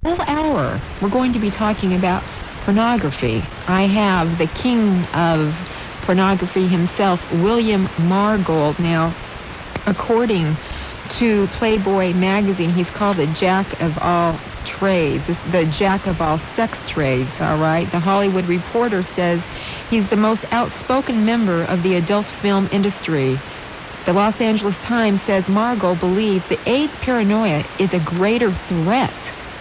Full hour, we're going to be talking about pornography. I have the king of pornography himself, William Margold. Now, according to Playboy magazine, he's called the jack of all trades, the jack of all sex trades, all right? The Hollywood Reporter says he's the most outspoken member of the adult film industry. The Los Angeles Times says Margold believes the AIDS paranoia is a greater threat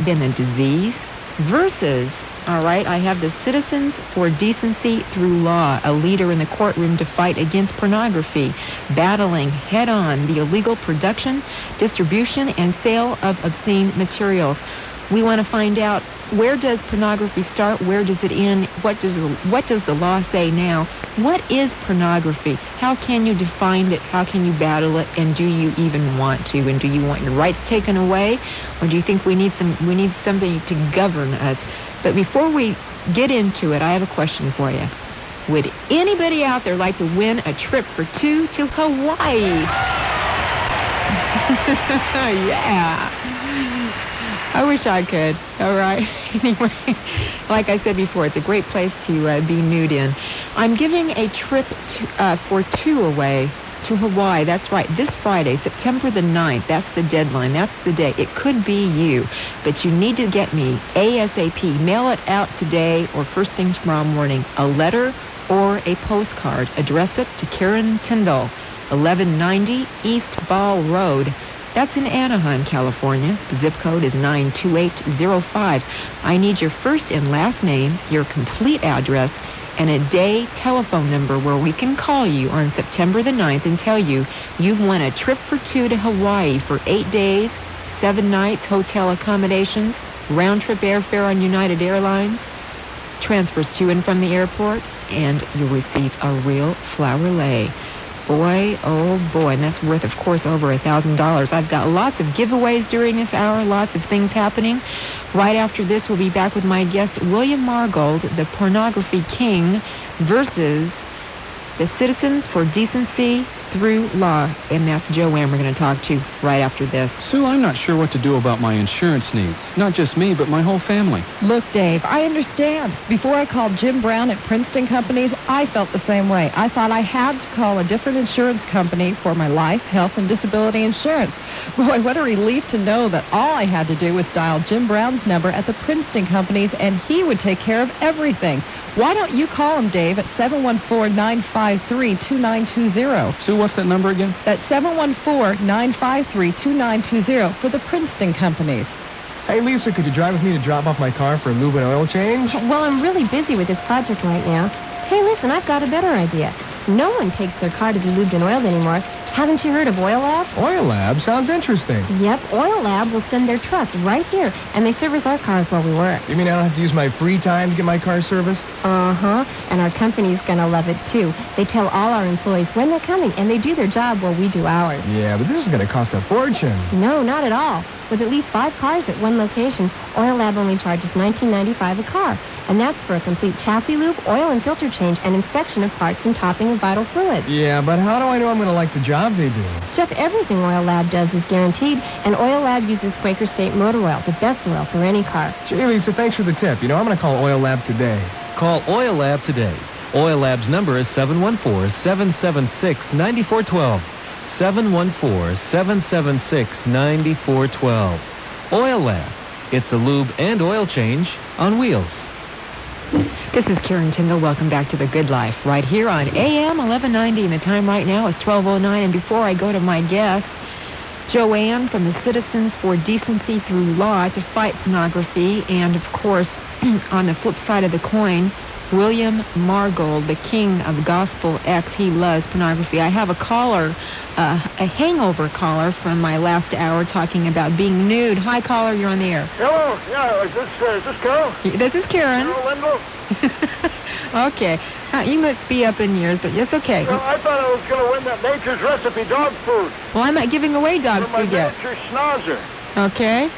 than the disease versus, all right, I have the Citizens for Decency Through Law, a leader in the courtroom to fight against pornography, battling head-on the illegal production, distribution, and sale of obscene materials. We want to find out, where does pornography start? Where does it end? What does the law say now? What is pornography? How can you define it? How can you battle it? And do you even want to? And do you want your rights taken away? Or do you think we need something to govern us? But before we get into it, I have a question for you. Would anybody out there like to win a trip for two to Hawaii? Yeah. I wish I could. All right. Anyway, like I said before, it's a great place to be nude in. I'm giving a trip for two away to Hawaii. That's right. This Friday, September the 9th. That's the deadline. That's the day. It could be you, but you need to get me ASAP. Mail it out today or first thing tomorrow morning. A letter or a postcard. Address it to Karen Tyndall, 1190 East Ball Road. That's in Anaheim, California. The zip code is 92805. I need your first and last name, your complete address, and a day telephone number where we can call you on September the 9th and tell you you've won a trip for two to Hawaii for 8 days, 7 nights, hotel accommodations, round-trip airfare on United Airlines, transfers to and from the airport, and you'll receive a real flower lei. Boy, oh boy, and that's worth, of course, over $1,000. I've got lots of giveaways during this hour, lots of things happening. Right after this, we'll be back with my guest, William Margold, the pornography king, versus the Citizens for Decency Through Law. And that's Joanne we're going to talk to right after this. Sue, I'm not sure what to do about my insurance needs. Not just me, but my whole family. Look, Dave, I understand. Before I called Jim Brown at Princeton Companies, I felt the same way. I thought I had to call a different insurance company for my life, health, and disability insurance. Boy, what a relief to know that all I had to do was dial Jim Brown's number at the Princeton Companies, and he would take care of everything. Why don't you call him, Dave, at 714-953-2920. Sue, what's that number again? That's 714-953-2920 for the Princeton Companies. Hey, Lisa, could you drive with me to drop off my car for a lube and oil change? Well, I'm really busy with this project right now. Hey, listen, I've got a better idea. No one takes their car to be lubed and oiled anymore. Haven't you heard of Oil Lab? Oil Lab? Sounds interesting. Yep, Oil Lab will send their truck right here, and they service our cars while we work. You mean I don't have to use my free time to get my car serviced? Uh-huh, and our company's gonna love it, too. They tell all our employees when they're coming, and they do their job while we do ours. Yeah, but this is gonna cost a fortune. No, not at all. With at least 5 cars at one location, Oil Lab only charges $19.95 a car. And that's for a complete chassis lube, oil and filter change, and inspection of parts and topping of vital fluids. Yeah, but how do I know I'm going to like the job they do? Jeff, everything Oil Lab does is guaranteed, and Oil Lab uses Quaker State Motor Oil, the best oil for any car. Gee, Lisa, thanks for the tip. You know, I'm going to call Oil Lab today. Call Oil Lab today. Oil Lab's number is 714-776-9412. 714-776-9412. Oil Lab. It's a lube and oil change on wheels. This is Karen Tyndall. Welcome back to The Good Life right here on AM 1190. And the time right now is 12:09. And before I go to my guest, Joanne from the Citizens for Decency Through Law to fight pornography, and of course, on the flip side of the coin, William Margold, the king of Gospel X. He loves pornography. I have a caller, a hangover caller from my last hour talking about being nude. Hi, caller, you're on the air. Hello, yeah, is this Carol? This is Karen. Carol Lindell? Okay. You must be up in years, but it's okay. Well, I thought I was going to win that Nature's Recipe dog food. Well, I'm not giving away dog For my food yet. miniature schnauzer. Okay.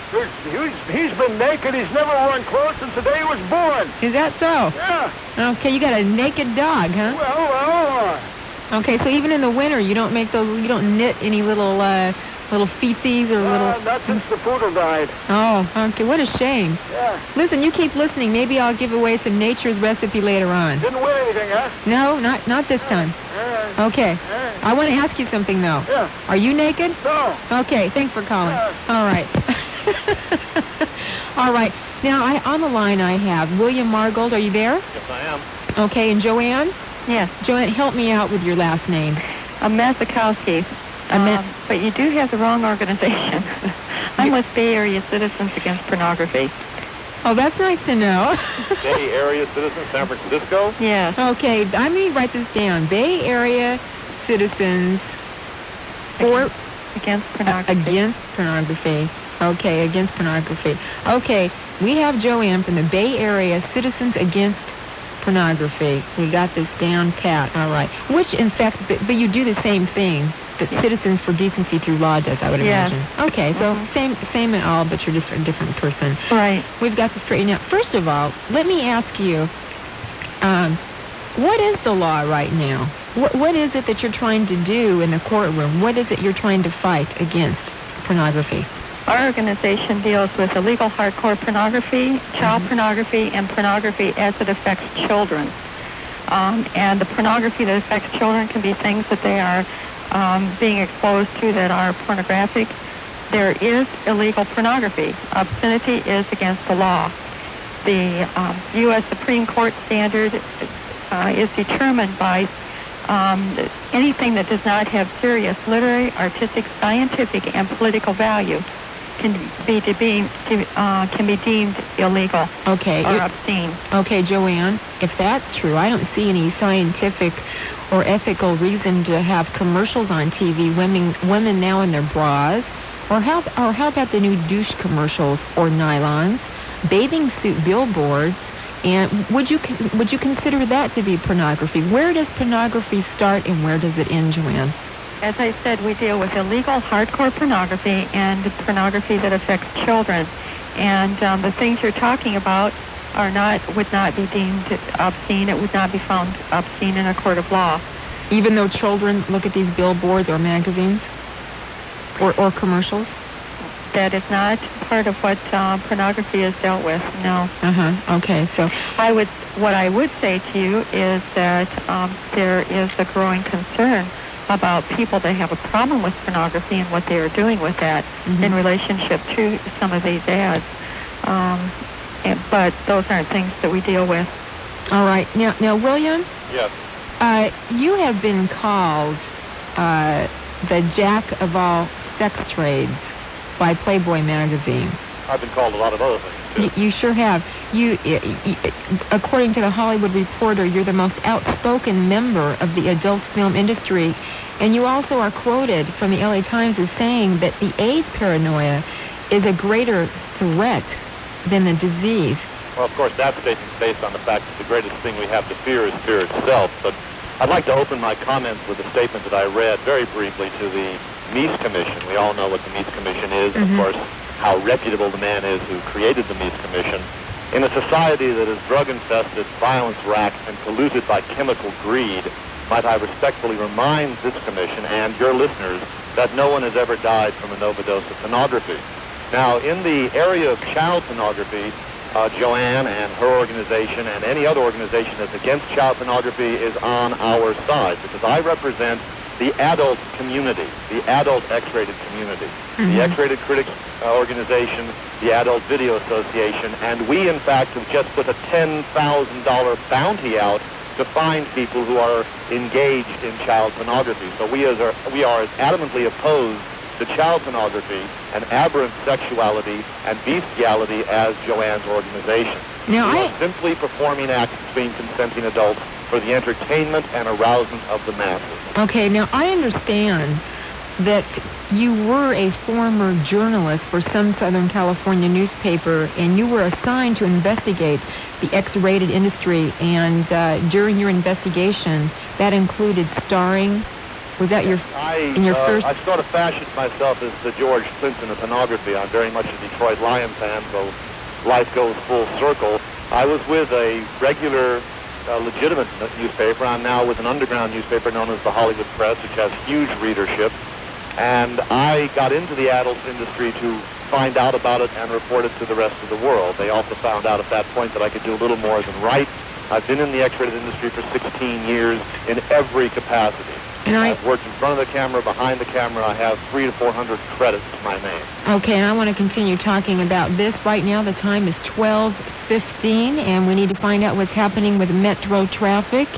He's been naked. He's never worn clothes since the day he was born. Is that so? Yeah. Okay, you got a naked dog, huh? Well. Okay, so even in the winter, you don't make those, you don't knit any little Little feetsies or little... Not since the poodle died. Oh, okay. What a shame. Yeah. Listen, you keep listening. Maybe I'll give away some nature's recipe later on. Didn't win anything, huh? No, not this time. Okay. I want to ask you something, though. Yeah. Are you naked? No. Okay, thanks for calling. All right. All right. Now, on the line I have William Margold. Are you there? Yes, I am. Okay, and Joanne? Yes, Joanne, help me out with your last name. Mazakowski. But you do have the wrong organization. I'm with Bay Area Citizens Against Pornography. Oh, that's nice to know. Bay Area Citizens, San Francisco? Yes. Okay, I'm going to write this down. Bay Area Citizens for Against Pornography. Against Pornography. Okay, against pornography. Okay, we have Joanne from the Bay Area Citizens Against Pornography. We got this down pat. All right. Which, in fact, but you do the same thing that Citizens for Decency Through Law does, I would imagine. Okay, so same at all, but you're just a different person. Right. We've got to straighten out. First of all, let me ask you, what is the law right now? What is it that you're trying to do in the courtroom? What is it you're trying to fight against pornography? Our organization deals with illegal hardcore pornography, child pornography, and pornography as it affects children. And the pornography that affects children can be things that they are being exposed to that are pornographic. There is illegal pornography. Obscenity is against the law. The U.S. Supreme Court standard is determined by anything that does not have serious literary, artistic, scientific, and political value can be deemed illegal or obscene. Okay, Joanne, if that's true, I don't see any scientific or ethical reason to have commercials on TV, women now in their bras, or how about the new douche commercials or nylons, bathing suit billboards, and would you consider that to be pornography? Where does pornography start and where does it end, Joanne? As I said, we deal with illegal hardcore pornography and pornography that affects children. And the things you're talking about would not be deemed obscene. It would not be found obscene in a court of law. Even though children look at these billboards or magazines or commercials? That is not part of what pornography is dealt with, no. Okay, so what I would say to you is that there is a growing concern about people that have a problem with pornography and what they are doing with that in relationship to some of these ads. But those aren't things that we deal with. All right. Now, William? Yes. You have been called the jack of all sex trades by Playboy magazine. I've been called a lot of other things, too. You sure have. You, according to the Hollywood Reporter, you're the most outspoken member of the adult film industry, and you also are quoted from the LA Times as saying that the AIDS paranoia is a greater threat than the disease. Well, of course, that statement's based on the fact that the greatest thing we have to fear is fear itself, but I'd like to open my comments with a statement that I read very briefly to the Meese Commission. We all know what the Meese Commission is, of course, how reputable the man is who created the Meese Commission. In a society that is drug-infested, violence-racked, and polluted by chemical greed, might I respectfully remind this commission and your listeners that no one has ever died from an overdose of pornography. Now, in the area of child pornography, Joanne and her organization and any other organization that's against child pornography is on our side, because I represent the adult community, the adult X-rated community, the X-rated Critics Organization, the Adult Video Association, and we, in fact, have just put a $10,000 bounty out to find people who are engaged in child pornography. So we are as adamantly opposed to child pornography and aberrant sexuality and bestiality as Joanne's organization. Now, we are simply performing acts between consenting adults for the entertainment and arousement of the masses. Okay, now I understand that you were a former journalist for some Southern California newspaper, and you were assigned to investigate the X-rated industry, and during your investigation, that included starring. Was that your first? I sort of fashioned myself as the George Clinton of pornography. I'm very much a Detroit Lions fan, so life goes full circle. I was with a regular, legitimate newspaper. I'm now with an underground newspaper known as the Hollywood Press, which has huge readership. And I got into the adult industry to find out about it and report it to the rest of the world. They also found out at that point that I could do a little more than write. I've been in the X-rated industry for 16 years in every capacity. And I've worked in front of the camera, behind the camera. I have 300 to 400 credits to my name. Okay, and I want to continue talking about this. Right now, the time is 12:15, and we need to find out what's happening with metro traffic.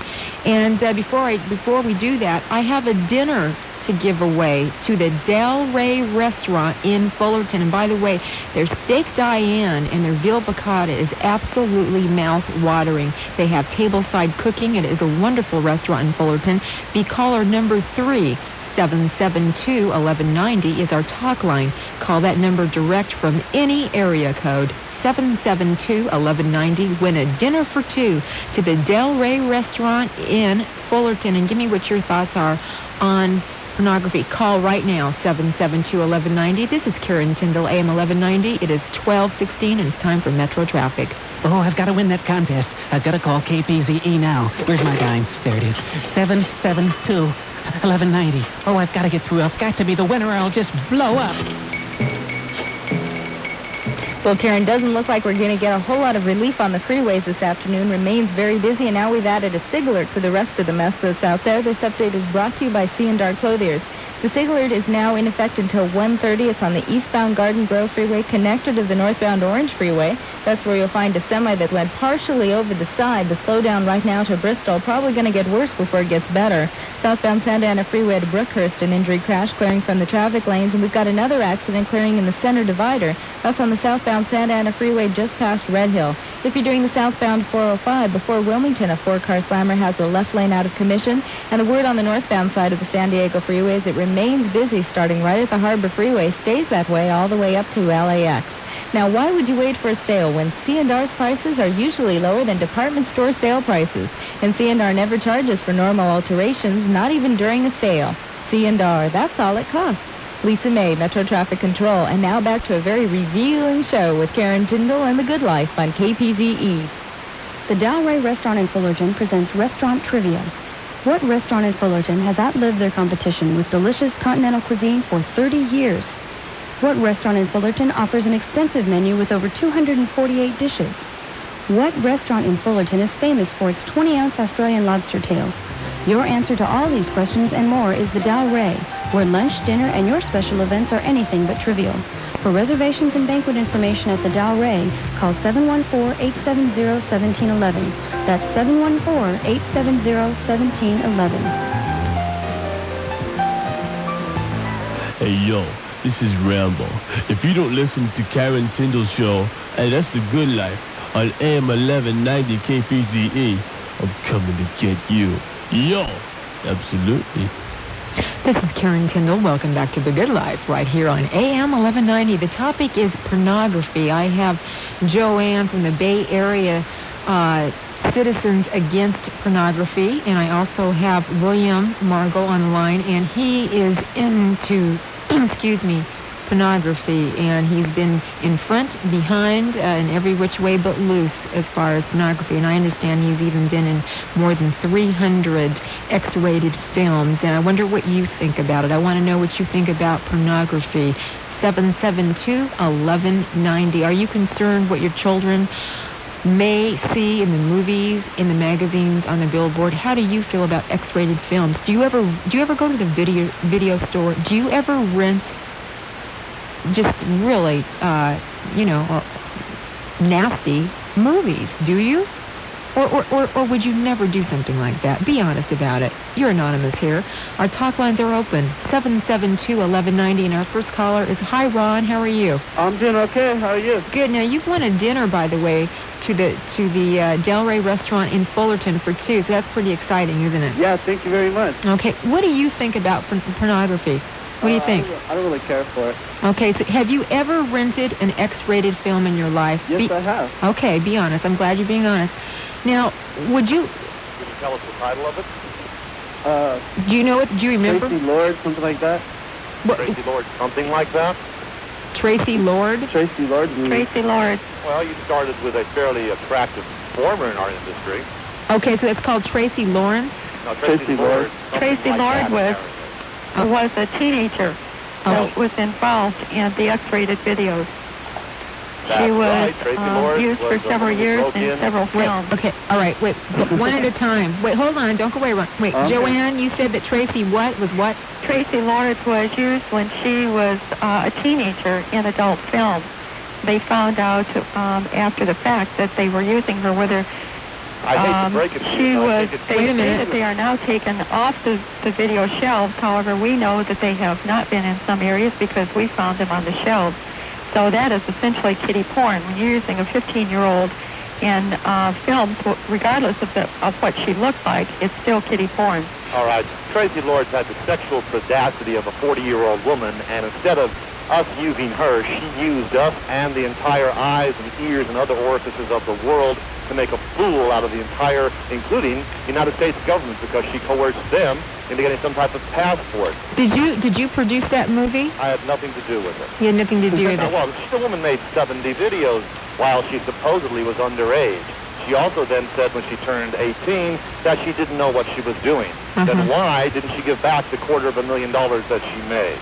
And before we do that, I have a dinner to give away to the Del Rey restaurant in Fullerton. And by the way, their steak Diane and their veal piccata is absolutely mouth-watering. They have tableside cooking. It is a wonderful restaurant in Fullerton. Be caller number 3. 772-1190 is our talk line. Call that number direct from any area code. 772-1190. Win a dinner for 2 to the Del Rey restaurant in Fullerton. And give me what your thoughts are on pornography. Call right now, 772-1190. This is Karen Tyndall, AM 1190. It is 12:16, and it's time for Metro Traffic. Oh, I've got to win that contest. I've got to call Kpze now. Where's my dime? There it is. 772-1190. Oh, I've got to get through. I've got to be the winner or I'll just blow up. Well, Karen, doesn't look like we're going to get a whole lot of relief on the freeways this afternoon. Remains very busy, and now we've added a SIG alert to the rest of the mess that's out there. This update is brought to you by C&R Clothiers. The SIG alert is now in effect until 1:30. It's on the eastbound Garden Grove Freeway connected to the northbound Orange Freeway. That's where you'll find a semi that went partially over the side. The slowdown right now to Bristol, probably going to get worse before it gets better. Southbound Santa Ana Freeway to Brookhurst, an injury crash clearing from the traffic lanes. And we've got another accident clearing in the center divider. That's on the southbound Santa Ana Freeway just past Red Hill. If you're doing the southbound 405 before Wilmington, a 4-car slammer has the left lane out of commission. And the word on the northbound side of the San Diego Freeway is it remains busy starting right at the Harbor Freeway, stays that way all the way up to LAX. Now, why would you wait for a sale when C&R's prices are usually lower than department store sale prices? And C&R never charges for normal alterations, not even during a sale. C&R, that's all it costs. Lisa May, Metro Traffic Control. And now back to a very revealing show with Karen Tyndall and The Good Life on KPZE. The Del Rey restaurant in Fullerton presents Restaurant Trivia. What restaurant in Fullerton has outlived their competition with delicious continental cuisine for 30 years? What restaurant in Fullerton offers an extensive menu with over 248 dishes? What restaurant in Fullerton is famous for its 20-ounce Australian lobster tail? Your answer to all these questions and more is the Del Rey, where lunch, dinner, and your special events are anything but trivial. For reservations and banquet information at the Del Rey, call 714-870-1711. That's 714-870-1711. Hey, yo, this is Rambo. If you don't listen to Karen Tyndall's show, and that's The Good Life, on AM 1190 KPZE, I'm coming to get you. Yo, absolutely. This is Karen Tyndall. Welcome back to The Good Life right here on AM 1190. The topic is pornography. I have Joanne from the Bay Area Citizens Against Pornography, and I also have William Margot on the line, and he is into, pornography, and he's been in front, behind, in every which way but loose as far as pornography. And I understand he's even been in more than 300 X-rated films, and I wonder what you think about it. I want to know what you think about pornography. 772-1190. Are you concerned what your children may see in the movies, in the magazines, on the billboard? How do you feel about X-rated films? Do you ever go to the video store? Do you ever rent just really, nasty movies? Do you? Or would you never do something like that? Be honest about it. You're anonymous here. Our talk lines are open. 772-1190, and our first caller is, hi, Ron. How are you? I'm doing okay. How are you? Good. Now, you've won a dinner, by the way, to the Del Rey restaurant in Fullerton for 2, so that's pretty exciting, isn't it? Yeah, thank you very much. Okay. What do you think about pornography? What do you think? I don't really care for it. Okay, so have you ever rented an X-rated film in your life? Yes, I have. Okay, be honest. I'm glad you're being honest. Now, would you... Can you tell us the title of it? Do you know it? Do you remember? Tracy Lord, something like that. Tracy Lord, something like that? Tracy Lord? Tracy Lord. Tracy Lord. Well, you started with a fairly attractive performer in our industry. Okay, so it's called Tracy Lawrence? No, Tracy Lord. Tracy Lord was... was a teenager that was involved in the X-rated videos. She was used for several years in several films. Okay, all right, wait, one at a time. Wait, hold on, don't go away. Wait, Okay. Joanne, you said that Tracy was what? Tracy Lords was used when she was a teenager in adult films. They found out after the fact that they were using her with her. I hate to break it to you, but I think They say that they are now taken off the video shelves. However, we know that they have not been in some areas because we found them on the shelves. So that is essentially kiddie porn. When you're using a 15-year-old in films, regardless of what she looks like, it's still kiddie porn. All right. Tracy Lords had the sexual predacity of a 40-year-old woman, and instead of us using her, she used us and the entire eyes and ears and other orifices of the world to make a fool out of the entire, including the United States government, because she coerced them into getting some type of passport. Did you produce that movie? I had nothing to do with it. You had nothing to do with it. Well, the woman made 70 videos while she supposedly was underage. She also then said when she turned 18 that she didn't know what she was doing. Then why didn't she give back the $250,000 that she made?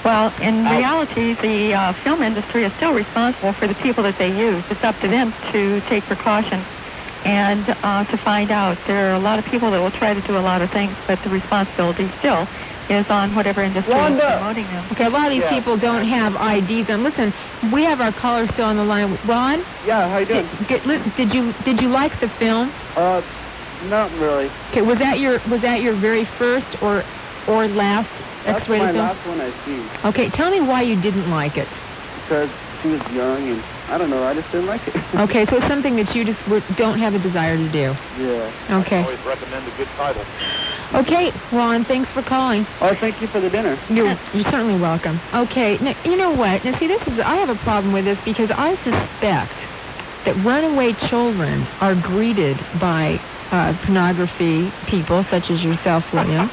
Well, in reality, the film industry is still responsible for the people that they use. It's up to them to take precautions and to find out. There are a lot of people that will try to do a lot of things, but the responsibility still is on whatever industry is promoting them. Okay, a lot of these people don't have IDs. And listen, we have our caller still on the line. Ron? Yeah, how you doing? Did you like the film? Not really. Okay, was that your very first or last That's X-rated my film? last one I seen. Okay, tell me why you didn't like it. Because she was young and I don't know, I just didn't like it. Okay, so it's something that you just don't have a desire to do. Yeah. Okay. I always recommend a good title. Okay, Ron, thanks for calling. Oh, thank you for the dinner. You're certainly welcome. Okay, now, you know what? Now, see, I have a problem with this because I suspect that runaway children are greeted by pornography people such as yourself, William.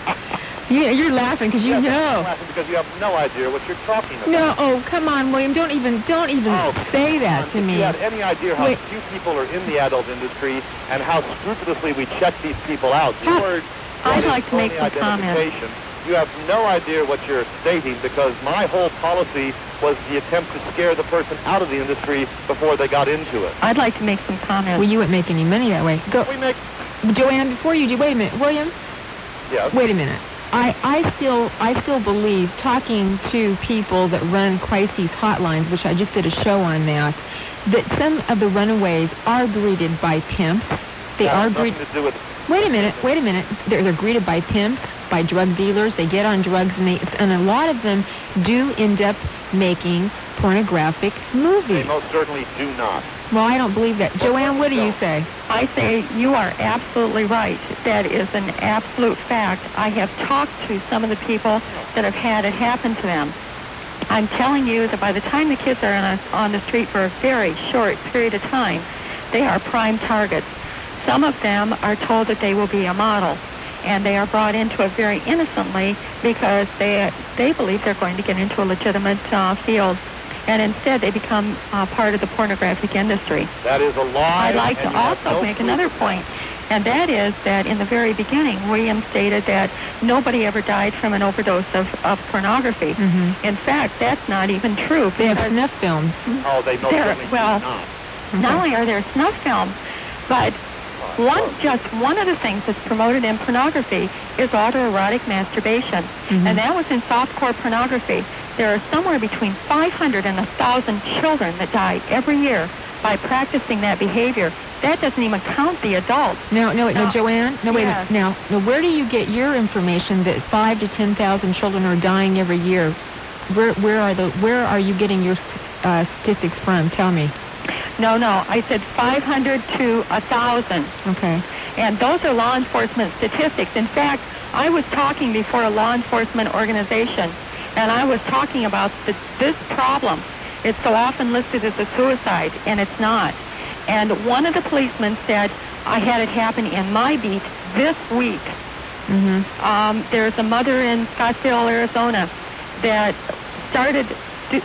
You're laughing because you know. I'm laughing because you have no idea what you're talking about. No, oh, come on, William. Don't even say that to If me. you had any idea how few people are in the adult industry and how scrupulously we check these people out, the word I'd like to make phony some comments. identification, you have no idea what you're stating because my whole policy was the attempt to scare the person out of the industry before they got into it. I'd like to make some comments. Well, you wouldn't make any money that way. Go. We make... Joanne, before you do, wait a minute. William? Yes? Wait a minute. I still believe, talking to people that run crises hotlines, which I just did a show on that some of the runaways are greeted by pimps. They are greeted. Nothing to do with... Wait a minute. They're greeted by pimps, by drug dealers. They get on drugs, and a lot of them do end up making pornographic movies. They most certainly do not. Well, I don't believe that. Joanne, what do you say? I say you are absolutely right. That is an absolute fact. I have talked to some of the people that have had it happen to them. I'm telling you that by the time the kids are on the street for a very short period of time, they are prime targets. Some of them are told that they will be a model, and they are brought into it very innocently because they believe they're going to get into a legitimate field. And instead, they become part of the pornographic industry. That is a lie. I'd like to also make another point, and that is that in the very beginning, William stated that nobody ever died from an overdose of pornography. Mm-hmm. In fact, that's not even true. They have snuff films. Oh, they most certainly do not. Not only are there snuff films, but just one of the things that's promoted in pornography is autoerotic masturbation, and that was in softcore pornography. There are somewhere between 500 and 1,000 children that die every year by practicing that behavior. That doesn't even count the adults. No, Joanne. No, wait a minute. Now, where do you get your information that 5,000 to 10,000 children are dying every year? Where are you getting your statistics from? Tell me. No. I said 500 to 1,000. Okay. And those are law enforcement statistics. In fact, I was talking before a law enforcement organization, and I was talking about this problem. It's so often listed as a suicide, and it's not. And one of the policemen said, I had it happen in my beat this week. There's a mother in Scottsdale, Arizona, that started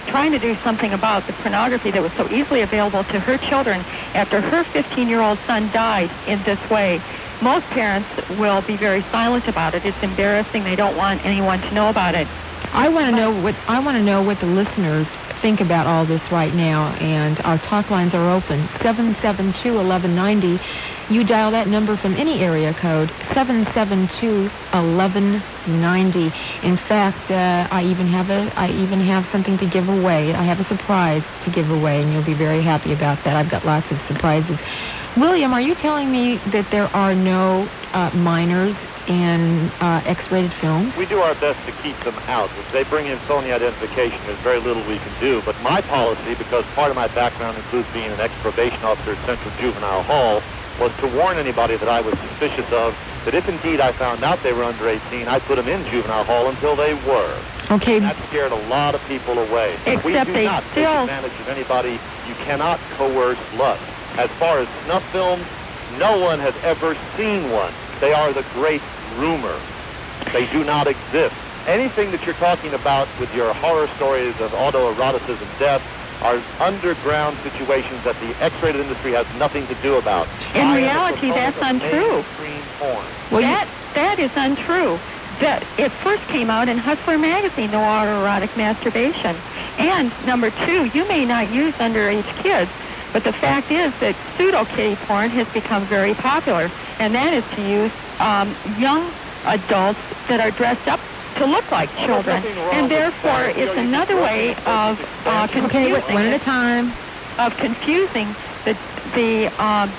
trying to do something about the pornography that was so easily available to her children after her 15-year-old son died in this way. most parents will be very silent about it. It's embarrassing. They don't want anyone to know about it. I want to know what the listeners think about all this right now, and our talk lines are open. 772-1190. You dial that number from any area code, 772-1190. In fact, I even have something to give away. I have a surprise to give away, and you'll be very happy about that. I've got lots of surprises. William, are you telling me that there are no minors in X-rated films? We do our best to keep them out. If they bring in phony identification, there's very little we can do. But my policy, because part of my background includes being an ex-probation officer at Central Juvenile Hall, was to warn anybody that I was suspicious of that if indeed I found out they were under 18, I'd put them in juvenile hall until they were. Okay. And that scared a lot of people away. Except we do they not take advantage of anybody. You cannot coerce lust. As far as snuff films, no one has ever seen one. They are the great rumor. They do not exist. Anything that you're talking about with your horror stories of autoeroticism, death, are underground situations that the X-rated industry has nothing to do about. In reality, that's untrue. Well, that is untrue. It first came out in Hustler magazine, the autoerotic masturbation. And number two, you may not use underage kids, but the fact is that pseudo-kiddie porn has become very popular, and that is to use young adults that are dressed up to look like children, and therefore it's another way of confusing. Okay, one at a time. Of confusing the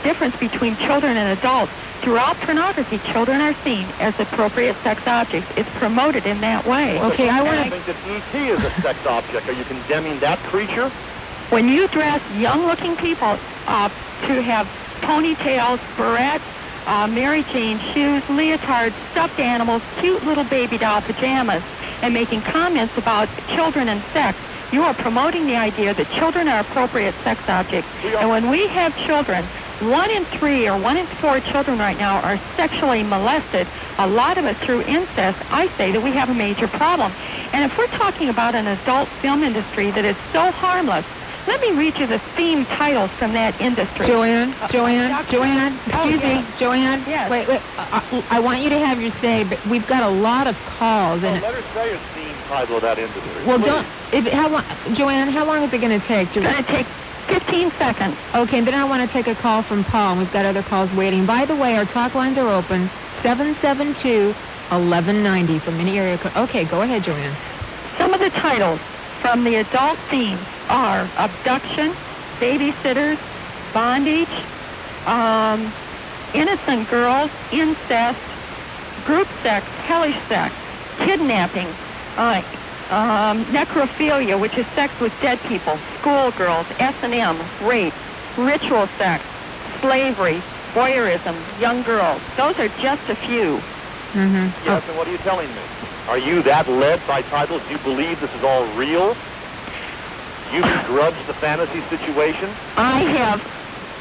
difference between children and adults. Throughout pornography, children are seen as appropriate sex objects. It's promoted in that way. Okay, I want to think that E.T. is a sex object. Are you condemning that creature? When you dress young-looking people up to have ponytails, barrettes, Mary Jane shoes, leotards, stuffed animals, cute little baby doll pajamas, and making comments about children and sex, you are promoting the idea that children are appropriate sex objects. And when we have children, 1 in 3 or 1 in 4 children right now are sexually molested, a lot of it through incest. I say that we have a major problem. And if we're talking about an adult film industry that is so harmless, let me read you the theme titles from that industry. Joanne, excuse me, Joanne. Yes. Wait, I want you to have your say, but we've got a lot of calls. And let her say her theme title of that industry. Well, Joanne, how long is it going to take? It's going to take 15 seconds. Okay, then I want to take a call from Paul. We've got other calls waiting. By the way, our talk lines are open, 772-1190 from any area code. Okay, go ahead, Joanne. Some of the titles from the adult themes are abduction, babysitters, bondage, innocent girls, incest, group sex, hellish sex, kidnapping, necrophilia, which is sex with dead people, schoolgirls, S&M, rape, ritual sex, slavery, voyeurism, young girls. Those are just a few. Mm-hmm. Yes, and what are you telling me? Are you that led by titles? Do you believe this is all real? You begrudge the fantasy situation? I have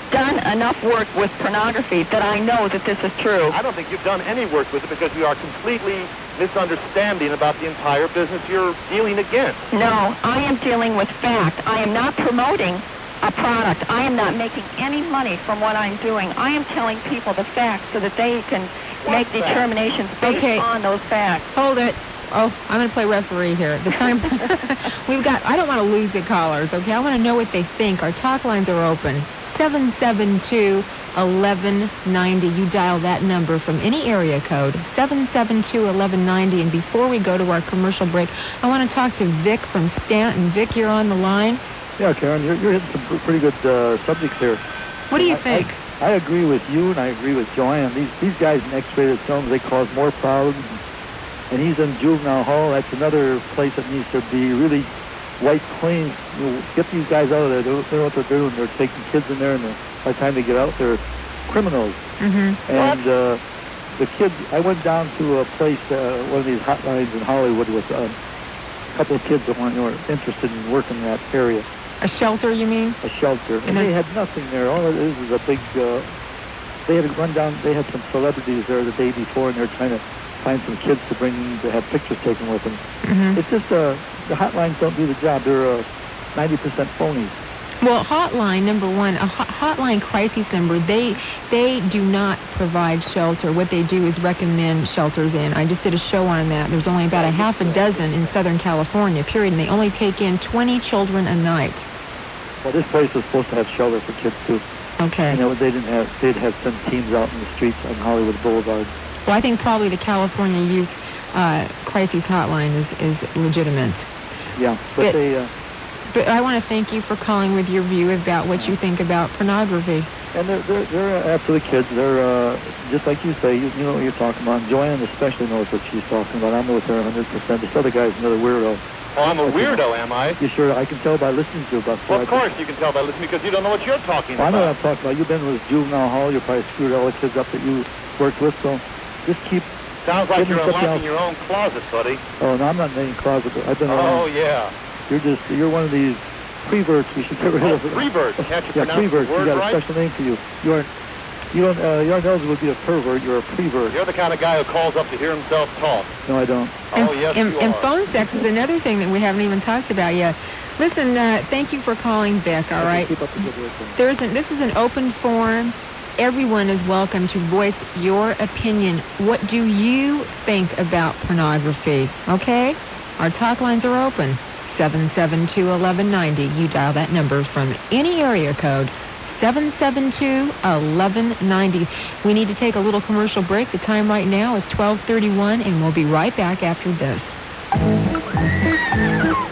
done enough work with pornography that I know that this is true. I don't think you've done any work with it because you are completely misunderstanding about the entire business you're dealing against. No, I am dealing with fact. I am not promoting a product. I am not making any money from what I'm doing. I am telling people the facts so that they can make determinations based on those facts. Hold it. Oh, I'm going to play referee here. The time I don't want to lose the callers, okay? I want to know what they think. Our talk lines are open. 772-1190. You dial that number from any area code, 772-1190. And before we go to our commercial break, I want to talk to Vic from Stanton. Vic, you're on the line. Yeah, Karen, you're hitting some pretty good subjects here. What do you think? I agree with you, and I agree with Joanne. These guys in X-rated films, they cause more problems. And he's in juvenile hall. That's another place that needs to be really wiped clean. Get these guys out of there. They don't know what they're doing. They're taking kids in there, and by the time they get out, they're criminals. Mm-hmm. And the kids, I went down to a place, one of these hotlines in Hollywood with a couple of kids that were interested in working in that area. A shelter, you mean? A shelter. And they had nothing there. All it is a big, they had run down, they had some celebrities there the day before, and they're trying to find some kids to bring to have pictures taken with them. Mm-hmm. It's just the hotlines don't do the job. They're 90% phonies. Well, hotline, number one, a hotline crisis number, they do not provide shelter. What they do is recommend shelters in. I just did a show on that. There's only about a half a dozen in Southern California, period, and they only take in 20 children a night. Well, this place was supposed to have shelter for kids, too. Okay. You know, they'd have some teams out in the streets on Hollywood Boulevard. Well, I think probably the California Youth Crisis Hotline is legitimate. Yeah, but But I want to thank you for calling with your view about what you think about pornography. And they're after the kids. They're just like you say. You know what you're talking about. Joanne especially knows what she's talking about. I'm with her 100%. This other guy's another weirdo. Oh, I'm a weirdo, am I? You sure? I can tell by listening to you about. Well, of course you can tell by listening because you don't know what you're talking about. I know what I'm talking about. You've been with juvenile hall. You probably screwed all the kids up that you worked with. So just keep. Sounds like you're unlocking your own closet, buddy. Oh no, I'm not in any closet. I've been. Oh yeah. You're one of these preverts. We should get rid of. Prevert. Can't you pronounce prevert. the word You got right? a special name for you. You aren't eligible to be a pervert. You're a prevert. You're the kind of guy who calls up to hear himself talk. No, I don't. Oh, yes, you are. And phone sex is another thing that we haven't even talked about yet. Listen, thank you for calling, Vic, all right? Keep up the good work. This is an open forum. Everyone is welcome to voice your opinion. What do you think about pornography? Okay? Our talk lines are open. 772-1190. You dial that number from any area code. 772-1190. We need to take a little commercial break. The time right now is 12:31, and we'll be right back after this.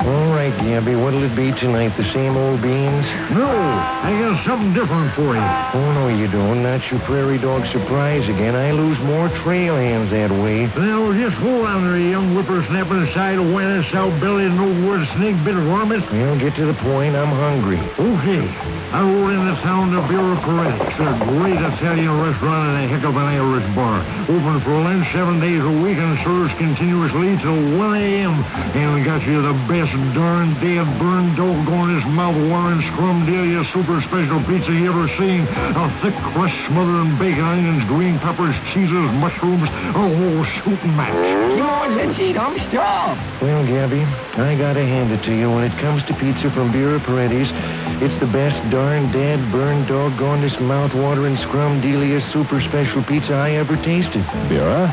All right, Gabby, what'll it be tonight? The same old beans? No, I got something different for you. Oh, no, you don't. Not your prairie dog surprise again. I lose more trail hands that way. Well, just hold on there, you young whippersnapper inside of Wena, South Belly, no word snake bit of varmint. Well, get to the point. I'm hungry. Okay. I rolled in the town to Bureau Paredes. It's a great Italian restaurant and a heck of an Irish bar. Open for lunch 7 days a week and serves continuously till 1 a.m. And we got you the best darn dead burned doggonest mouth-watering scrumdiddly super special pizza you ever seen. A thick crust smothered in bacon, onions, green peppers, cheeses, mushrooms. Oh, shooting match. Come on, let's eat. I'm starved. Well, Gabby, I gotta hand it to you. When it comes to pizza from Bureau Paredes, it's the best darn dead burned doggonest mouth-watering scrumdiddly super special pizza I ever tasted. Bureau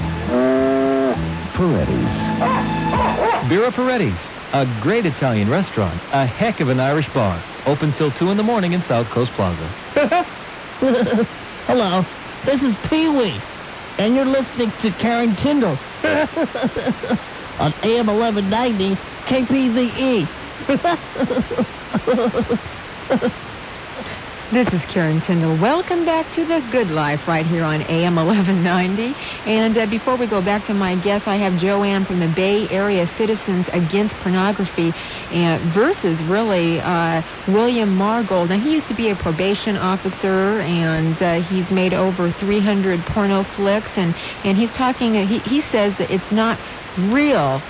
Paredes. Bureau Paredes, a great Italian restaurant, a heck of an Irish bar, open till 2 in the morning in South Coast Plaza. Hello, this is Pee-wee, and you're listening to Karen Tyndall on AM 1190 KPZE. This is Karen Tyndall. Welcome back to The Good Life right here on AM 1190. And before we go back to my guest, I have Joanne from the Bay Area Citizens Against Pornography versus really William Margold. Now, he used to be a probation officer, and he's made over 300 porno flicks. And he's talking, he says that it's not real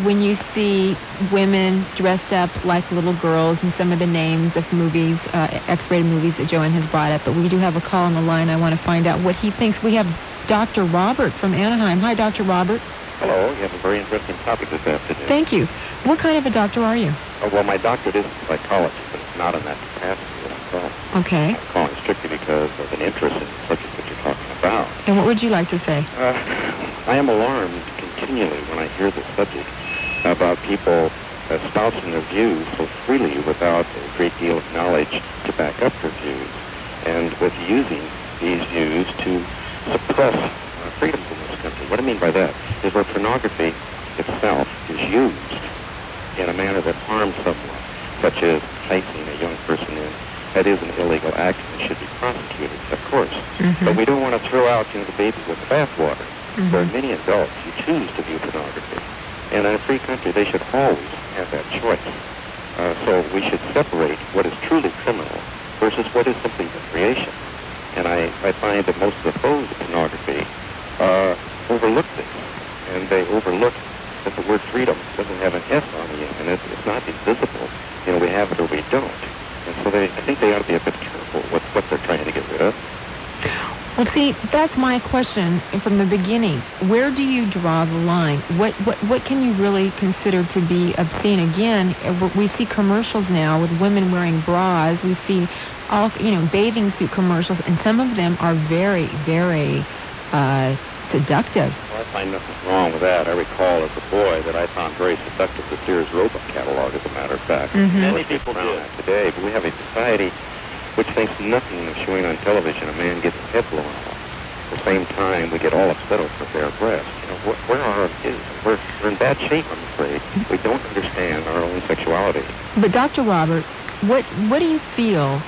when you see women dressed up like little girls and some of the names of movies, X-rated movies that Joanne has brought up. But we do have a call on the line. I want to find out what he thinks. We have Dr. Robert from Anaheim. Hi, Dr. Robert. Hello. You have a very interesting topic this afternoon. Thank you. What kind of a doctor are you? Well, my doctorate is psychology, but it's not in that capacity that I'm calling. Okay. I'm calling strictly because of an interest in the subject that you're talking about. And what would you like to say? I am alarmed continually when I hear the subject about people espousing their views so freely without a great deal of knowledge to back up their views, and with using these views to suppress freedoms in this country. What I mean by that is where pornography itself is used in a manner that harms someone, such as enticing a young person in. That is an illegal act and should be prosecuted, of course. Mm-hmm. But we don't want to throw out the baby with the bathwater. Mm-hmm. There are many adults who choose to view pornography. And in a free country, they should always have that choice. So we should separate what is truly criminal versus what is simply recreation. And I find that most of the foes of pornography overlook this. And they overlook that the word freedom doesn't have an S on the end, and it's not invisible. You know, we have it or we don't. And so I think they ought to be a bit careful with what they're trying to get rid of. Well, see, that's my question from the beginning. Where do you draw the line? What can you really consider to be obscene? Again, we see commercials now with women wearing bras. We see all, bathing suit commercials, and some of them are very, very seductive. Well, I find nothing wrong with that. I recall as a boy that I found very seductive the Sears Roebuck catalog, as a matter of fact. Many people do that today, but we have a society which thinks nothing of showing on television a man getting his head blown off. At the same time, we get all upset over bare breasts. Where are our kids? We're in bad shape, I'm afraid. We don't understand our own sexuality. But Dr. Robert, what do you feel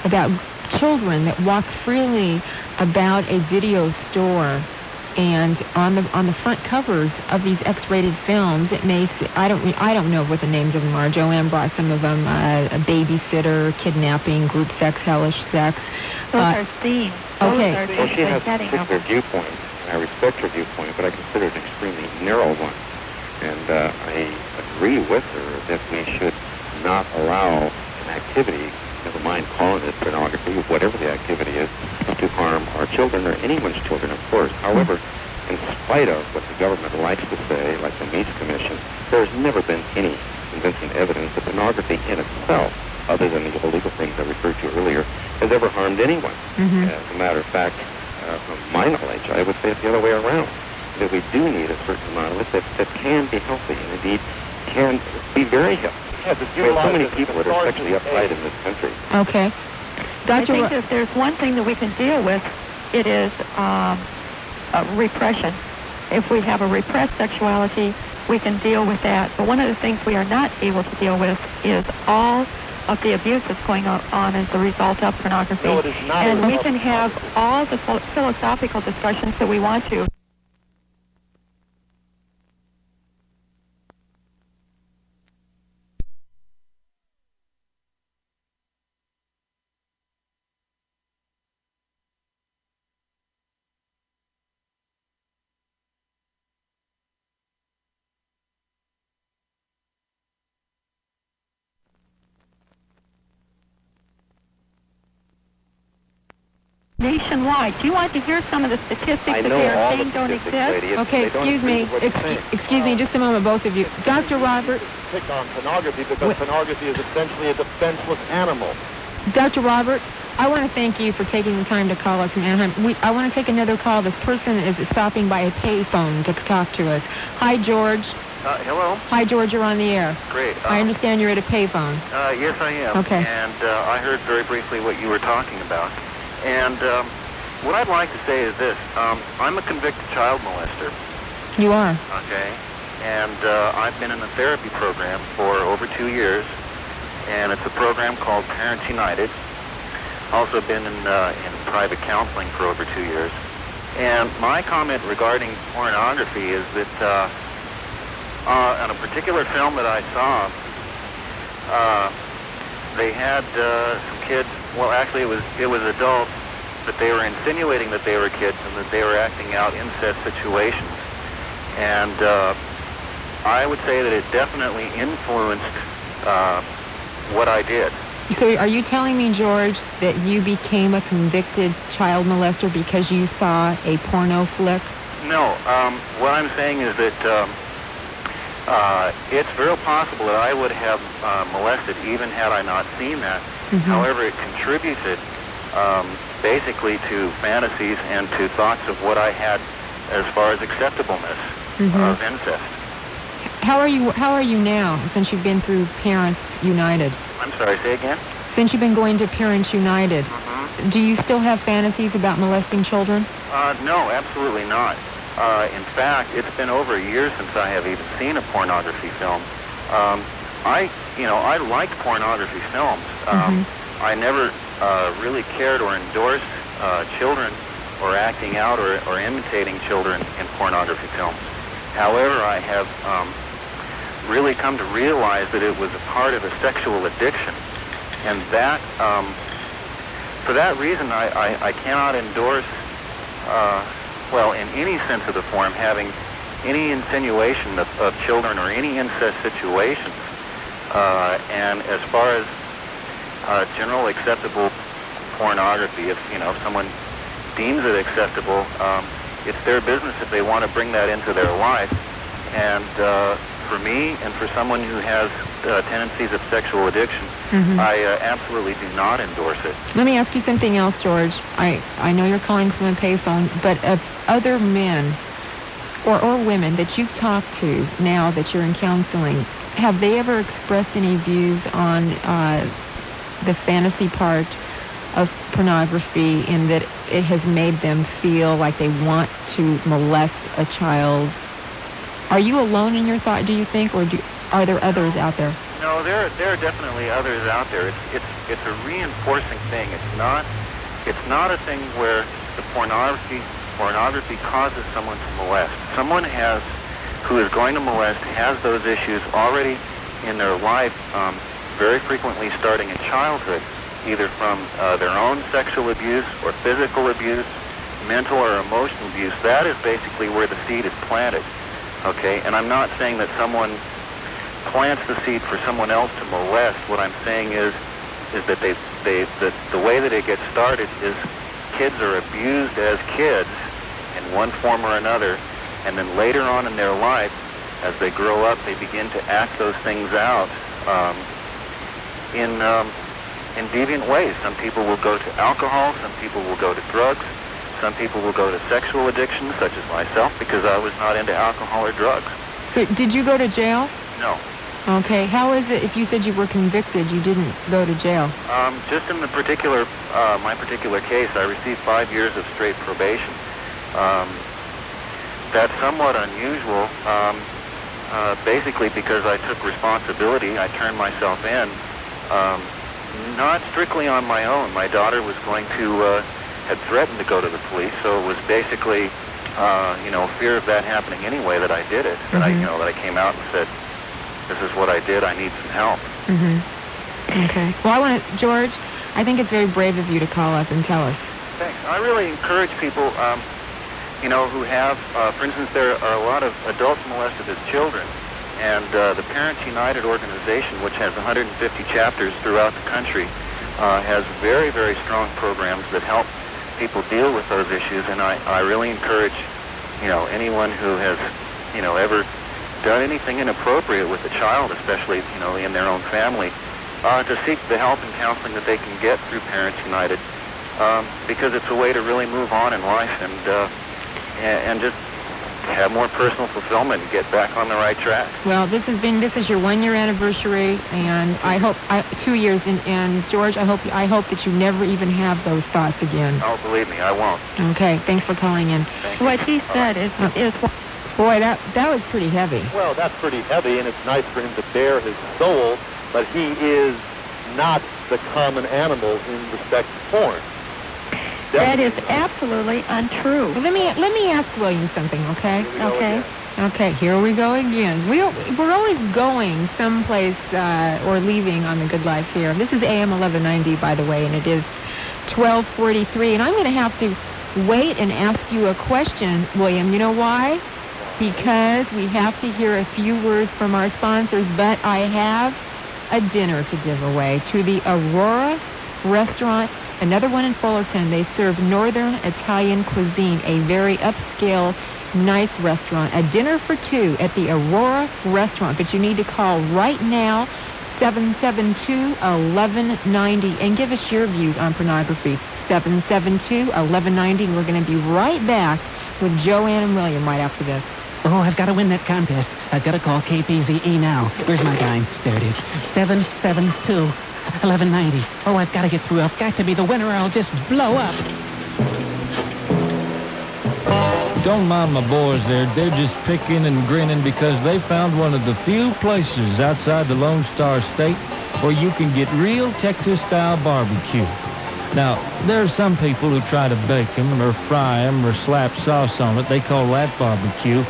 about children that walk freely about a video store, and on the front covers of these X-rated films, it may say, I don't know what the names of them are. Joanne brought some of them: a babysitter, kidnapping, group sex, hellish sex. Those are themes. Okay. Well, she has a particular viewpoint, and I respect her viewpoint, but I consider it an extremely narrow one. And I agree with her that we should not allow an activity, never mind calling it pornography, whatever the activity is, to harm our children or anyone's children, of course. However, in spite of what the government likes to say, like the Meats Commission, there's never been any convincing evidence that pornography in itself, other than the illegal things I referred to earlier, has ever harmed anyone. As a matter of fact, from my knowledge, I would say it's the other way around, that we do need a certain amount of it that can be healthy, and indeed can be very healthy. There's so many people that are sexually uptight in this country. Okay. I think that if there's one thing that we can deal with, it is repression. If we have a repressed sexuality, we can deal with that. But one of the things we are not able to deal with is all of the abuse that's going on as a result of pornography. No, it is not. And we can have all the philosophical discussions that we want to. Nationwide. Do you want to hear some of the statistics that they are saying don't exist? Okay, excuse me. Excuse me just a moment, both of you. Dr. Robert. Pick on pornography because pornography is essentially a defenseless animal. Dr. Robert, I want to thank you for taking the time to call us from Anaheim. I want to take another call. This person is stopping by a payphone to talk to us. Hi, George. Hello. Hi, George. You're on the air. Great. I understand you're at a payphone. Yes, I am. Okay. And I heard very briefly what you were talking about. And what I'd like to say is this. I'm a convicted child molester. You are? Okay. And I've been in a therapy program for over 2 years. And it's a program called Parents United. Also been in private counseling for over 2 years. And my comment regarding pornography is that on a particular film that I saw, they had some kids. Well, actually, it was adults, but they were insinuating that they were kids and that they were acting out incest situations. And I would say that it definitely influenced what I did. So are you telling me, George, that you became a convicted child molester because you saw a porno flick? No. What I'm saying is that it's very possible that I would have molested even had I not seen that. However, it contributed basically to fantasies and to thoughts of what I had as far as acceptableness of incest. How are you now, since you've been through Parents United? I'm sorry, say again? Since you've been going to Parents United, do you still have fantasies about molesting children? No, absolutely not. In fact, it's been over a year since I have even seen a pornography film. I liked pornography films. I never really cared or endorsed children or acting out or imitating children in pornography films. However, I have really come to realize that it was a part of a sexual addiction. And that, for that reason, I cannot endorse, in any sense of the form, having any insinuation of children or any incest situations. And as far as general acceptable pornography, if someone deems it acceptable. It's their business if they want to bring that into their life. And for me and for someone who has tendencies of sexual addiction, I absolutely do not endorse it. Let me ask you something else, George. I know you're calling from a payphone, but of other men or women that you've talked to now that you're in counseling, have they ever expressed any views on the fantasy part of pornography in that it has made them feel like they want to molest a child? Are you alone in your thought, do you think, or are there others out there? No, there are definitely others out there. It's a reinforcing thing. It's not a thing where the pornography causes someone to molest. Someone who is going to molest has those issues already in their life, very frequently starting in childhood, either from their own sexual abuse or physical abuse, mental or emotional abuse. That is basically where the seed is planted. Okay, and I'm not saying that someone plants the seed for someone else to molest. What I'm saying is that the way that it gets started is kids are abused as kids in one form or another, and then later on in their life, as they grow up, they begin to act those things out in deviant ways. Some people will go to alcohol, some people will go to drugs, some people will go to sexual addiction, such as myself, because I was not into alcohol or drugs. So did you go to jail? No. Okay. How is it if you said you were convicted, you didn't go to jail? Just in the my particular case, I received 5 years of straight probation. That's somewhat unusual, basically because I took responsibility. I turned myself in, not strictly on my own. My daughter was going to, had threatened to go to the police, so it was basically, fear of that happening anyway that I did it. That I came out and said, this is what I did, I need some help. Okay. Well, George, I think it's very brave of you to call up and tell us. Thanks. I really encourage people, who have, for instance, there are a lot of adults molested as children, and the Parents United organization, which has 150 chapters throughout the country, has very, very strong programs that help people deal with those issues, and I really encourage, anyone who has, ever done anything inappropriate with a child, especially, in their own family, to seek the help and counseling that they can get through Parents United, because it's a way to really move on in life and just have more personal fulfillment and get back on the right track. Well, this is your 1-year anniversary, and I hope 2 years. And George, I hope that you never even have those thoughts again. Oh, believe me, I won't. Okay, thanks for calling in. What he said is boy, that was pretty heavy. Well, that's pretty heavy, and it's nice for him to bare his soul, but he is not the common animal in respect to porn. That is absolutely untrue. Well, let me ask William something, okay? Okay. Okay, here we go again. We're always going someplace or leaving on the Good Life here. This is AM 1190, by the way, and it is 12:43. And I'm going to have to wait and ask you a question, William. You know why? Because we have to hear a few words from our sponsors, but I have a dinner to give away to the Aurora Restaurant. Another one in Fullerton. They serve Northern Italian cuisine, a very upscale, nice restaurant. A dinner for two at the Aurora Restaurant. But you need to call right now, 772-1190, and give us your views on pornography. 772-1190. We're going to be right back with Joanne and William right after this. Oh, I've got to win that contest. I've got to call Kpze now. Where's my dime? There it is. 772-1190. Oh, I've got to get through. I've got to be the winner or I'll just blow up. Don't mind my boys there. They're just picking and grinning because they found one of the few places outside the Lone Star State where you can get real Texas-style barbecue. Now, there are some people who try to bake them or fry them or slap sauce on it. They call that barbecue.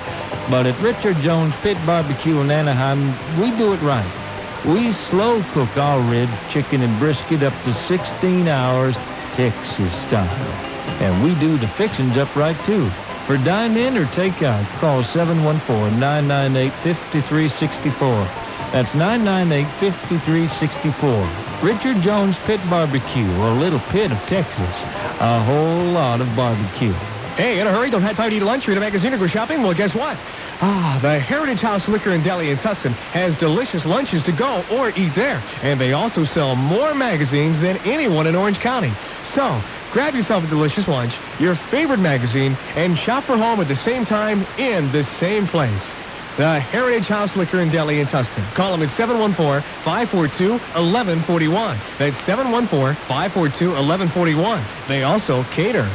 But at Richard Jones Pit Barbecue in Anaheim, we do it right. We slow cook our ribs, chicken, and brisket up to 16 hours, Texas style. And we do the fixings up right, too. For dine-in or take-out, call 714-998-5364. That's 998-5364. Richard Jones Pit Barbecue, a little pit of Texas. A whole lot of barbecue. Hey, in a hurry, don't have time to eat lunch, read a magazine, or go shopping? Well, guess what? The Heritage House Liquor and Deli in Tustin has delicious lunches to go or eat there. And they also sell more magazines than anyone in Orange County. So, grab yourself a delicious lunch, your favorite magazine, and shop for home at the same time in the same place. The Heritage House Liquor and Deli in Tustin. Call them at 714-542-1141. That's 714-542-1141. They also cater.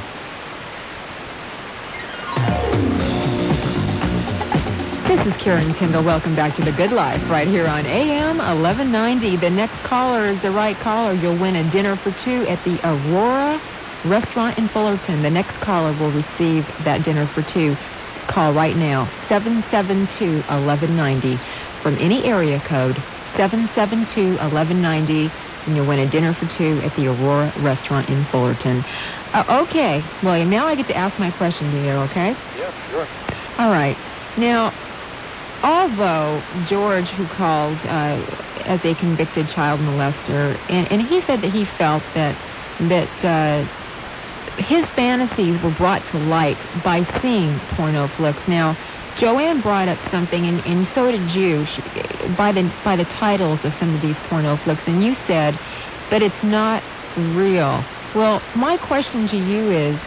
This is Karen Tyndall. Welcome back to The Good Life right here on AM 1190. The next caller is the right caller. You'll win a dinner for two at the Aurora Restaurant in Fullerton. The next caller will receive that dinner for two. Call right now, 772-1190 from any area code, 772-1190, and you'll win a dinner for two at the Aurora Restaurant in Fullerton. Okay, William, now I get to ask my question to you, okay? Yeah, sure. All right. Now, although George, who called as a convicted child molester, and he said that he felt that his fantasies were brought to light by seeing porno flicks. Now, Joanne brought up something, and so did you, by the titles of some of these porno flicks, and you said, but it's not real. Well, my question to you is,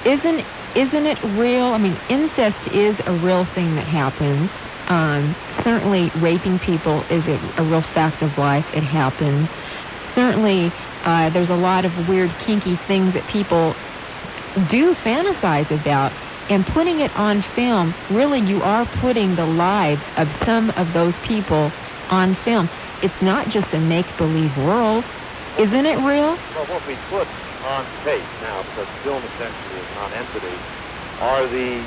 isn't it real? I mean, incest is a real thing that happens. Certainly, raping people is a real fact of life. It happens. Certainly, there's a lot of weird, kinky things that people do fantasize about. And putting it on film, really, you are putting the lives of some of those people on film. It's not just a make-believe world. Isn't it real? Well, what we put on tape now, because film essentially is non-entity, are the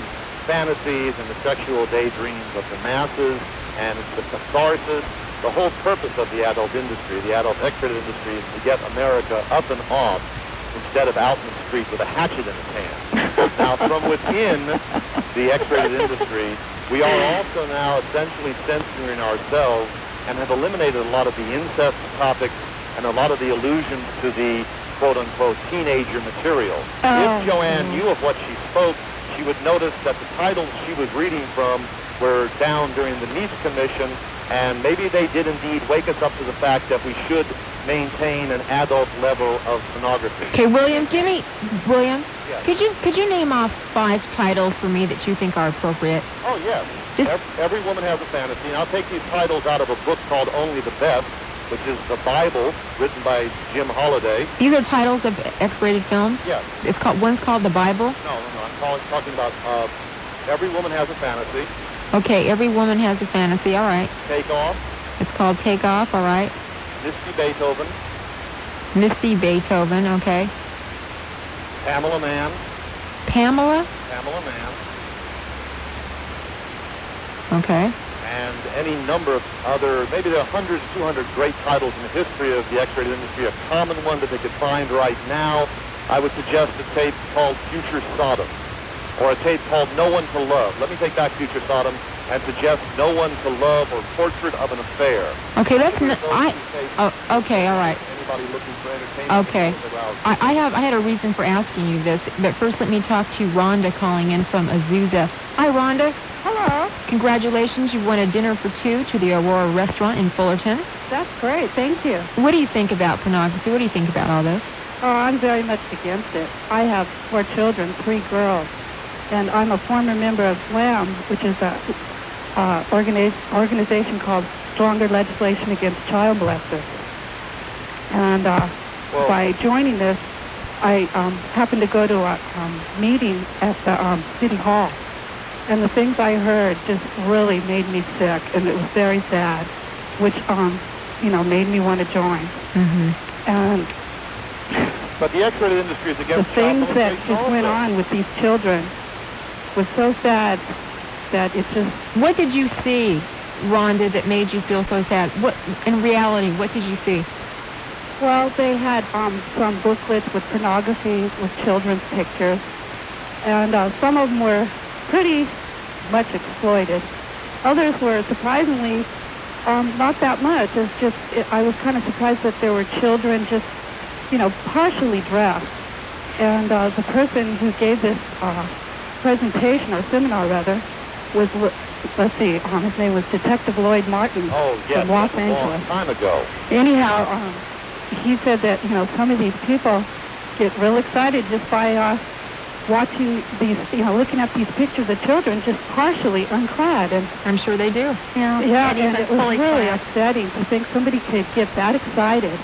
fantasies and the sexual daydreams of the masses, and it's the catharsis. The whole purpose of the adult industry, the adult X-rated industry, is to get America up and off instead of out in the street with a hatchet in its hand. Now, from within the X-rated industry, we are also now essentially censoring ourselves and have eliminated a lot of the incest topics and a lot of the allusions to the quote-unquote teenager material. If Joanne knew of what she spoke, she would notice that the titles she was reading from were down during the Meese Commission, and maybe they did indeed wake us up to the fact that we should maintain an adult level of pornography. Okay, William, William, Yes. could you name off 5 titles for me that you think are appropriate? Oh, yes. Every woman has a fantasy, and I'll take these titles out of a book called Only the Best, which is the Bible, written by Jim Holliday. These are titles of X-rated films? Yes. One's called The Bible? No, I'm talking about Every Woman Has a Fantasy. Okay, Every Woman Has a Fantasy, all right. Take Off. It's called Take Off, all right. Misty Beethoven. Misty Beethoven, okay. Pamela Mann. Pamela? Pamela Mann. Okay. And any number of other, maybe there are 100, 200 great titles in the history of the X-rated industry. A common one that they could find right now, I would suggest a tape called Future Sodom, or a tape called No One to Love. Let me take back Future Sodom and suggest No One to Love or Portrait of an Affair. Okay, that's okay, all right. Anybody looking for entertainment? Okay. I had a reason for asking you this, but first let me talk to Rhonda calling in from Azusa. Hi, Rhonda. Hello. Congratulations, you won a dinner for two to the Aurora Restaurant in Fullerton. That's great. Thank you. What do you think about pornography? What do you think about all this? Oh, I'm very much against it. I have 4 children, 3 girls, and I'm a former member of SLAM, which is a organization called Stronger Legislation Against Child Molesters. And by joining this, I happened to go to a meeting at the City Hall. And the things I heard just really made me sick, and it was very sad, which, made me want to join. Mm-hmm. And but the X-rated industry is against the things that just went on with these children was so sad that it just... What did you see, Rhonda, that made you feel so sad? What, in reality, what did you see? Well, they had some booklets with pornography, with children's pictures, and some of them were pretty much exploited. Others were surprisingly Not that much. It's just, I was kind of surprised that there were children just, partially dressed. And the person who gave this presentation, or seminar rather, was, let's see, his name was Detective Lloyd Martin from Los Angeles. A long time ago. Anyhow, he said that, some of these people get real excited just by watching these, looking at these pictures of children just partially unclad. And I'm sure they do. yeah, and it was really upsetting to think somebody could get that excited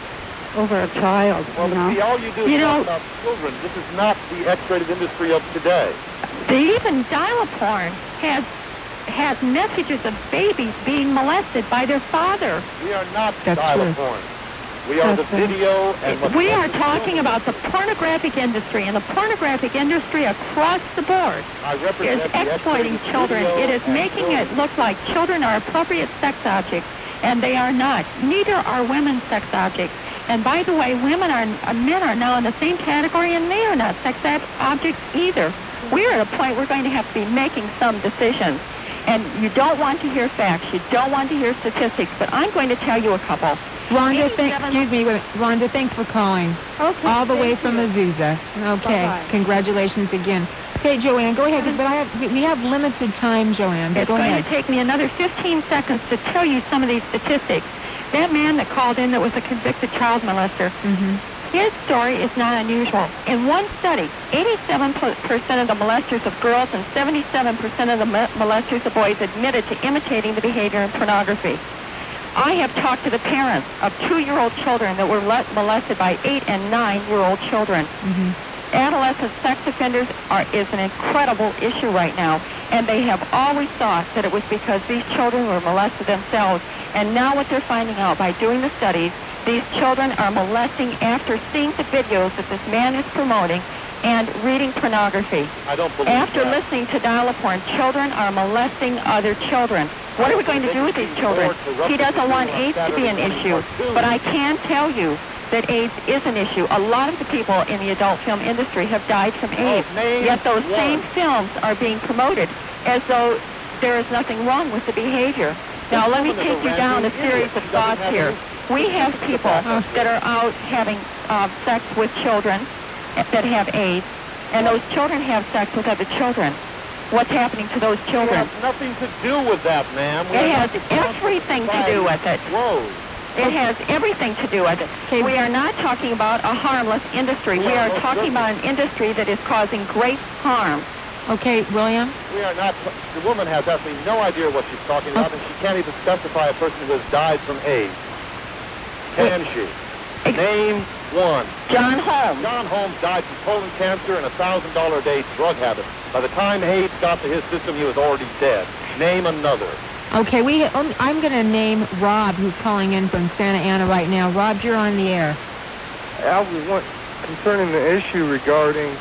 over a child. Well, see, all you do is talk about children. This is not the X-rated industry of today. Even dial-a-porn has messages of babies being molested by their father. We are not dial-a-porn. We are the video and... We are talking about the pornographic industry, and the pornographic industry across the board is exploiting children. It is making it look like children are appropriate sex objects, and they are not. Neither are women sex objects. And by the way, men are now in the same category, and they are not sex objects either. We're at a point we're going to have to be making some decisions. And you don't want to hear facts. You don't want to hear statistics, but I'm going to tell you a couple. Rhonda, Rhonda, thanks for calling. Okay. All the way from Azusa. Okay. Bye-bye. Congratulations again. Okay, Joanne, go ahead. But we have limited time, Joanne. But It's go going ahead. to take me another 15 seconds to tell you some of these statistics. That man that called in that was a convicted child molester, his story is not unusual. In one study, 87% of the molesters of girls and 77% of the molesters of boys admitted to imitating the behavior in pornography. I have talked to the parents of 2-year-old children that were molested by 8- and 9-year-old children. Adolescent sex offenders is an incredible issue right now, and they have always thought that it was because these children were molested themselves. And now what they're finding out by doing the studies, these children are molesting after seeing the videos that this man is promoting and reading pornography. I don't believe After that. listening to dial-a-porn, children are molesting other children. What are we going to do with these children? He doesn't want AIDS to be an issue, but I can tell you that AIDS is an issue. A lot of the people in the adult film industry have died from AIDS, yet those same films are being promoted as though there is nothing wrong with the behavior. Now, let me take you down a series of thoughts here. We have people that are out having sex with children that have AIDS, and those children have sex with other children. What's happening to those children? It has nothing to do with that, ma'am. It has everything to do with it. Whoa. It has everything to do with it. We are not talking about a harmless industry. We are talking about an industry that is causing great harm. Okay, William? We are not... The woman has absolutely no idea what she's talking about, and she can't even specify a person who has died from AIDS. Can she? Name one. John Holmes. John Holmes died from colon cancer and a $1,000 a day drug habit. By the time AIDS got to his system, he was already dead. Name another. Okay, I'm going to name Rob, who's calling in from Santa Ana right now. Rob, you're on the air. I was concerning the issue regarding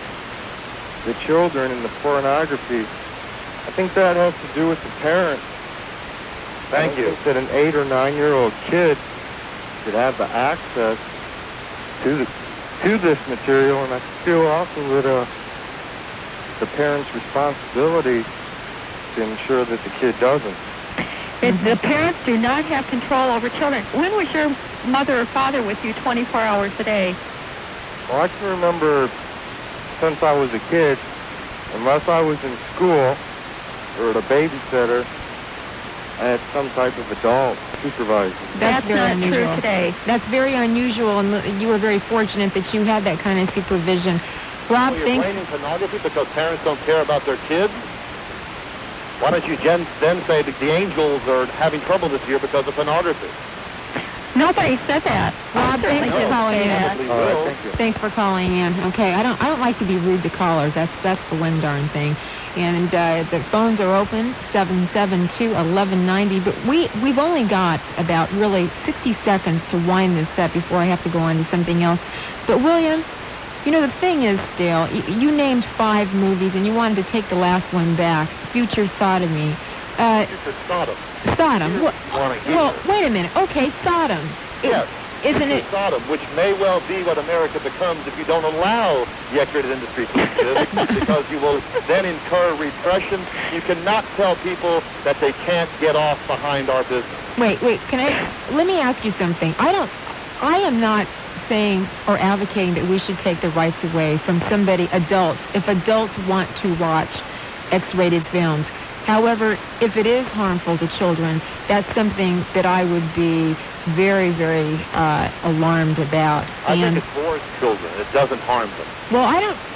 the children and the pornography. I think that has to do with the parents. Thank you. That an 8 or 9-year-old kid should have the access to this material, and I feel also that the parents' responsibility to ensure that the kid doesn't. The parents do not have control over children. When was your mother or father with you 24 hours a day? Well, I can remember since I was a kid, unless I was in school or at a babysitter, I had some type of adult supervisor. That's very not unusual. true today. That's very unusual, and you were very fortunate that you had that kind of supervision. Rob, You're thanks. blaming pornography because parents don't care about their kids? Why don't you then say that the Angels are having trouble this year because of pornography? Nobody said that. Rob, thanks for calling in. Thank you. Thanks for calling in. Okay, I don't like to be rude to callers. That's the one darn thing. And the phones are open, 772-1190. But we've only got about really 60 seconds to wind this up before I have to go on to something else. But William, the thing is still, you named 5 movies and you wanted to take the last one back, Future Sodomy. Future Sodom. Sodom. Well, wait a minute. Okay, Sodom. Yes. Isn't it? Sodom, which may well be what America becomes if you don't allow the X-rated industry to exist, because you will then incur repression. You cannot tell people that they can't get off behind our business. Wait, let me ask you something. I am not saying or advocating that we should take the rights away from adults, if adults want to watch X-rated films. However, if it is harmful to children, that's something that I would be very, very alarmed about. I think it's for children. It doesn't harm them. Well,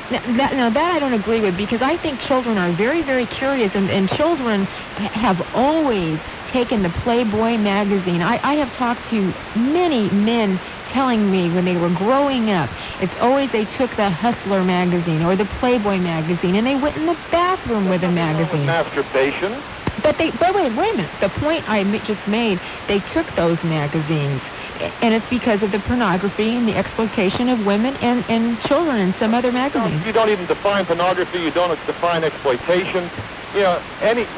that I don't agree with, because I think children are very, very curious, and children have always taken the Playboy magazine. I have talked to many men telling me when they were growing up, it's always they took the Hustler magazine or the Playboy magazine, and they went in the bathroom with a magazine. Masturbation. But wait a minute. The point I just made, they took those magazines, and it's because of the pornography and the exploitation of women and children in some other magazines. You don't even define pornography. You don't define exploitation. You know,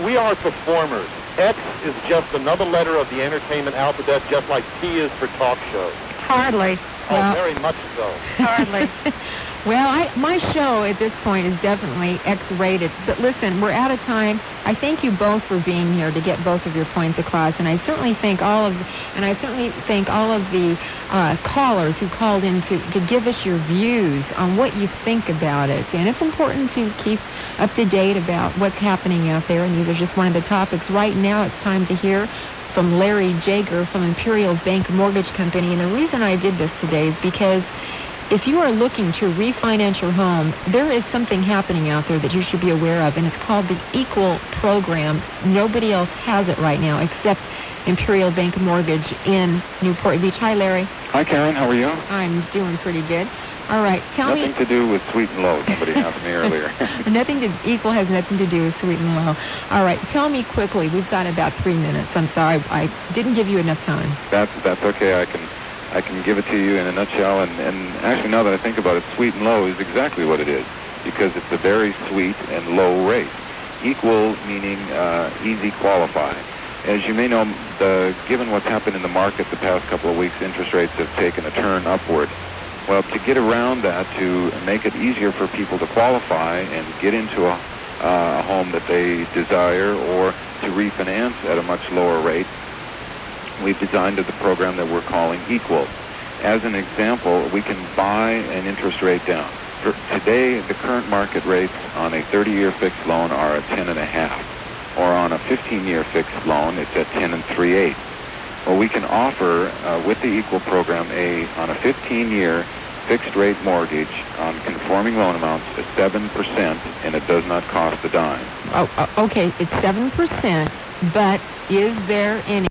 we are performers. X is just another letter of the entertainment alphabet, just like T is for talk shows. Hardly. Oh, very much so. Hardly. Well, my show at this point is definitely X-rated. But listen, we're out of time. I thank you both for being here to get both of your points across, and I certainly thank all of the callers who called in to give us your views on what you think about it. And it's important to keep up to date about what's happening out there, and these are just one of the topics. Right now, it's time to hear from Larry Jager from Imperial Bank Mortgage Company. And the reason I did this today is because if you are looking to refinance your home, there is something happening out there that you should be aware of, and it's called the Equal Program. Nobody else has it right now except Imperial Bank Mortgage in Newport Beach. Hi, Larry. Hi, Karen. How are you? I'm doing pretty good. All right, tell me. Nothing to do with sweet and low. Somebody asked me earlier. Equal has nothing to do with sweet and low. All right, tell me quickly. We've got about 3 minutes. I'm sorry, I didn't give you enough time. That's okay. I can give it to you in a nutshell. And actually, now that I think about it, sweet and low is exactly what it is, because it's a very sweet and low rate. Equal meaning easy qualify. As you may know, given what's happened in the market the past couple of weeks, interest rates have taken a turn upward. Well, to get around that, to make it easier for people to qualify and get into a home that they desire, or to refinance at a much lower rate, we've designed the program that we're calling Equal. As an example, we can buy an interest rate down. Today, the current market rates on a 30-year fixed loan are at 10.5, or on a 15-year fixed loan, it's at 10 3/8. Well, we can offer, with the Equal program, on a 15-year fixed-rate mortgage on conforming loan amounts at 7%, and it does not cost a dime. Oh, okay, it's 7%, but is there any